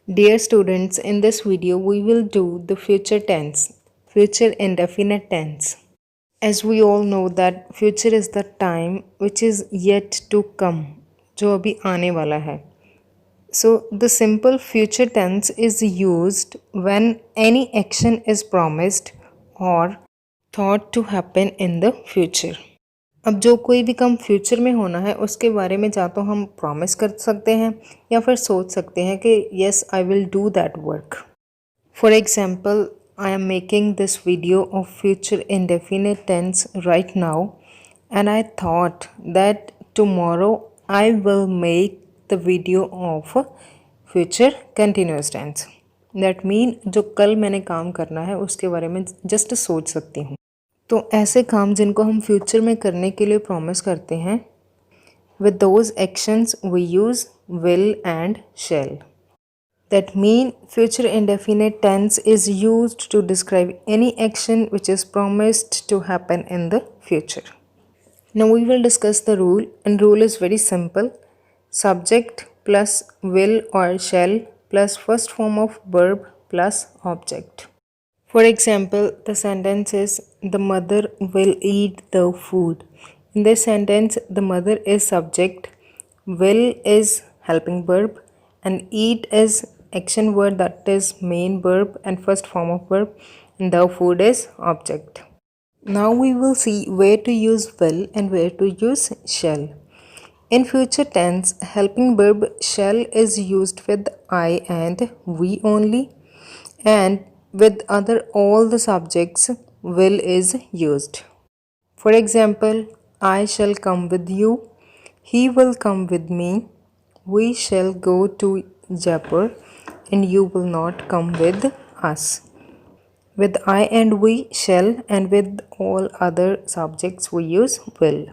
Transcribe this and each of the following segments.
Dear students, in this video we will do the future tense, future indefinite tense. As we all know that future is the time which is yet to come, जो अभी आने वाला है. So the simple future tense is used when any action is promised or thought to happen in the future. अब जो कोई भी काम फ्यूचर में होना है उसके बारे में या तो हम प्रॉमिस कर सकते हैं या फिर सोच सकते हैं कि yes I will do that work. For example, I am making this video of future indefinite tense right now and I thought that tomorrow I will make the video of future continuous tense. That mean जो कल मैंने काम करना है उसके बारे में just सोच सकती हूँ. तो ऐसे काम जिनको हम फ्यूचर में करने के लिए प्रॉमिस करते हैं, with those actions we use will and shall. That mean future indefinite tense is used to describe any action which is promised to happen in the future. Now we will discuss the rule, and rule is very simple. Subject plus will और shall plus first form of verb plus object. For example, the sentence is, the mother will eat the food. In this sentence, the mother is subject, will is helping verb, and eat is action word, that is main verb and first form of verb, and the food is object. Now we will see where to use will and where to use shall. In future tense, helping verb shall is used with I and we only, and with other all the subjects will is used. For example, I shall come with you, he will come with me, we shall go to Jaipur, and you will not come with us. With I and we, shall, and with all other subjects we use will.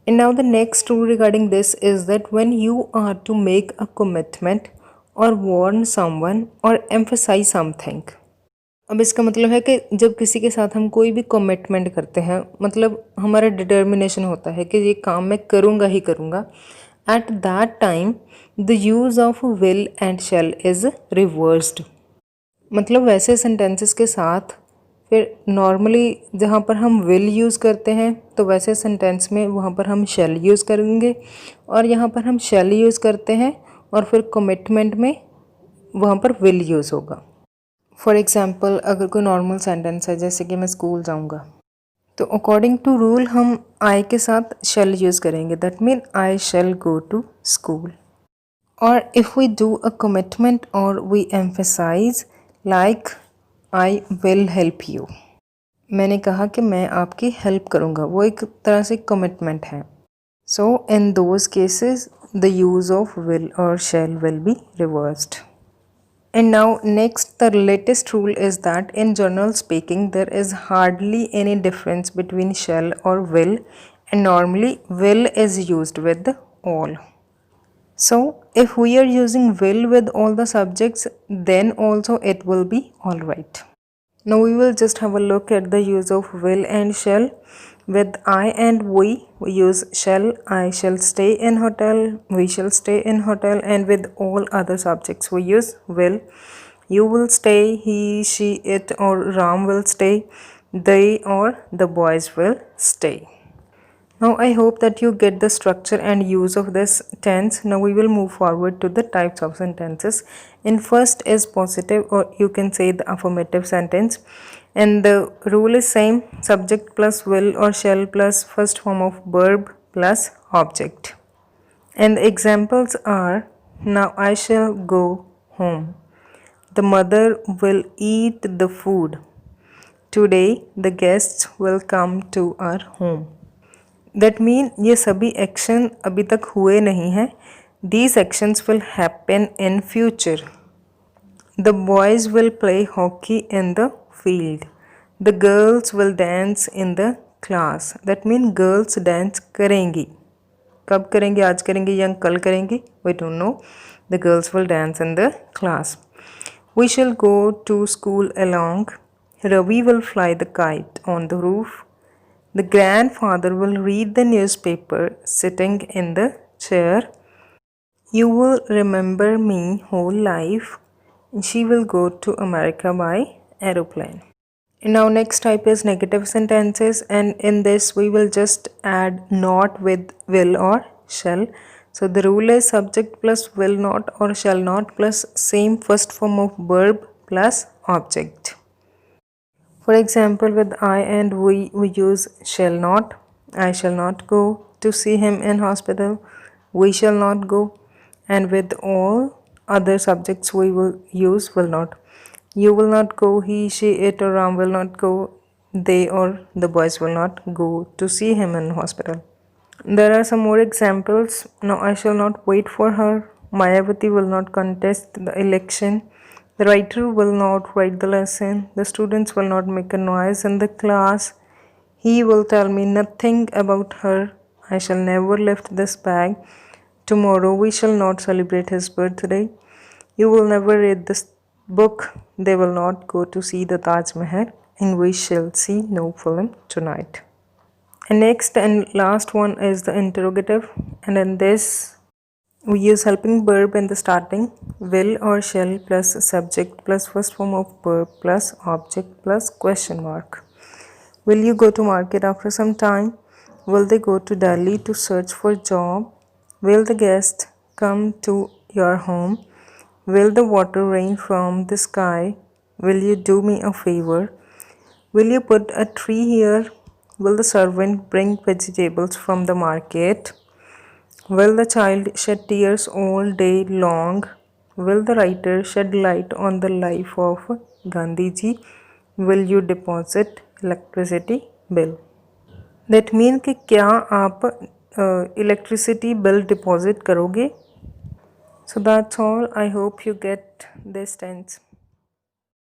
And now the next rule regarding this is that when you are to make a commitment or warn someone or emphasize something. अब इसका मतलब है कि जब किसी के साथ हम कोई भी कमिटमेंट करते हैं, मतलब हमारा डिटर्मिनेशन होता है कि ये काम मैं करूँगा ही करूँगा, at that time the use of will and shell is reversed. मतलब वैसे सेंटेंसेस के साथ फिर नॉर्मली जहाँ पर हम विल यूज़ करते हैं तो वैसे सेंटेंस में वहाँ पर हम शैल यूज़ करेंगे, और यहाँ पर हम शैल यूज़ करते हैं और फिर कमिटमेंट में वहाँ पर विल यूज़ होगा. फॉर एग्ज़ाम्पल, अगर कोई नॉर्मल सेंटेंस है जैसे कि मैं स्कूल जाऊँगा, तो अकॉर्डिंग टू रूल हम आई के साथ शैल यूज़ करेंगे. That mean I shall go to school. और if we do a commitment और we emphasize like I will help you, मैंने कहा कि मैं आपकी हेल्प करूँगा, वो एक तरह से कमिटमेंट है. So in those cases the use of will और shall will be reversed. And now next, the latest rule is that in general speaking there is hardly any difference between shall or will, and normally will is used with all. So if we are using will with all the subjects, then also it will be alright. Now we will just have a look at the use of will and shall. With I and we use shall. I shall stay in hotel, we shall stay in hotel, and with all other subjects we use will. You will stay, he, she, it, or Ram will stay, they or the boys will stay. Now I hope that you get the structure and use of this tense. Now we will move forward to the types of sentences. In first is positive, or you can say the affirmative sentence, and the rule is same, subject plus will or shall plus first form of verb plus object. And the examples are, now I shall go home, the mother will eat the food, today the guests will come to our home. That mean ये सभी action अभी तक हुए नहीं हैं. These actions will happen in future. The boys will play hockey in the field. The girls will dance in the class. That mean girls dance करेंगी. कब करेंगी? आज करेंगी या कल करेंगी? We don't know. The girls will dance in the class. We shall go to school along. Ravi will fly the kite on the roof. The grandfather will read the newspaper sitting in the chair. You will remember me whole life. She will go to America by aeroplane. Now next type is negative sentences, and in this we will just add not with will or shall. So the rule is subject plus will not or shall not plus same first form of verb plus object. For example, with I and we use shall not. I shall not go to see him in hospital. We shall not go. And with all other subjects we will use will not. You will not go, he, she, it or Ram will not go, they or the boys will not go to see him in hospital. There are some more examples. No, I shall not wait for her. Mayavati will not contest the election. The writer will not write the lesson. The students will not make a noise in the class. He will tell me nothing about her. I shall never lift this bag. Tomorrow we shall not celebrate his birthday. You will never read this book. They will not go to see the Taj Mahal. And we shall see no film tonight. And next and last one is the interrogative, and in this we use helping verb in the starting, will or shall plus subject plus first form of verb plus object plus question mark. Will you go to market after some time? Will they go to Delhi to search for job? Will the guest come to your home? Will the water rain from the sky? Will you do me a favor? Will you put a tree here? Will the servant bring vegetables from the market? Will the child shed tears all day long? Will the writer shed light on the life of Gandhiji? Will you deposit electricity bill? That means कि क्या आप electricity bill deposit करोगे? So that's all. I hope you get this tense.